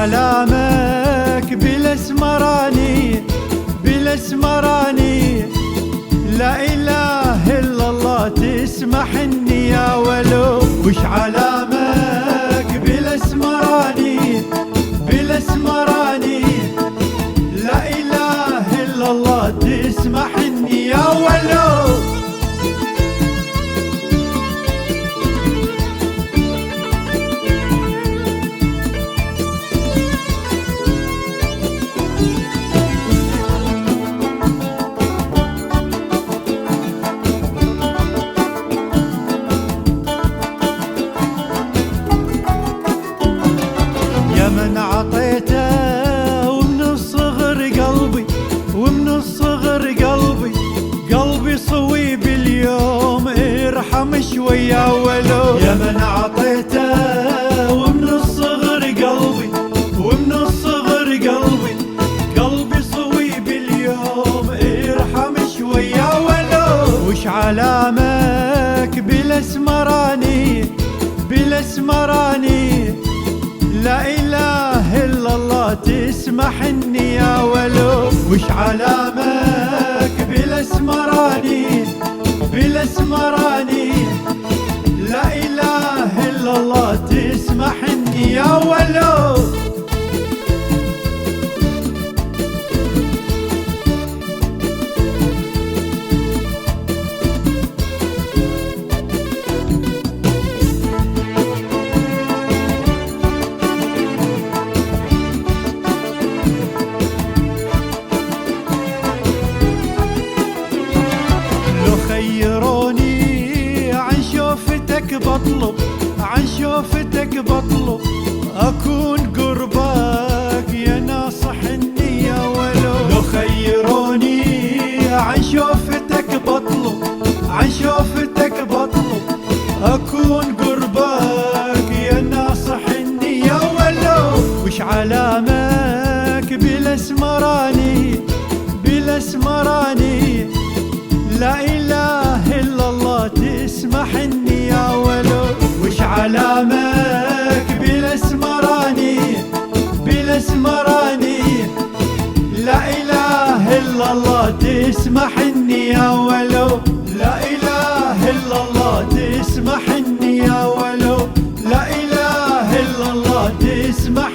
علامك بالاسمراني بالاسمراني، لا اله الا الله تسمح اني يا ولو. وش علامك بالاسمراني بالاسمراني، لا اله الا الله تسمح اني يا ولو. من عطيته ومن الصغر قلبي ومن الصغر قلبي قلبي صويب اليوم ارحم شوية ولو. يا من عطيته ومن الصغر قلبي ومن الصغر قلبي قلبي صويب اليوم ارحم شوية ولو. وش علامك بالاسمراني بالاسمراني، لا اله الا الله تسمح اني يا ولو. وش علامك بالاسمراني بالاسمراني، لا اله الا الله تسمح اني يا ولو. خيروني عن شوفتك بطلب عن شوفتك بطلب اكون قربك يا ناصح اني يا ولو. لو خيروني عن شوفتك بطلب عن شوفتك بطلب اكون قربك يا ناصح اني يا ولو. وش علامك بالاسمراني بالاسمراني، لا اله الا الله تسمح اني يا ولو. وش علامك بالاسمراني بالاسمراني، لا اله الا الله تسمح اني يا ولو. لا اله الا الله تسمح اني يا ولو. لا اله الا الله تسمح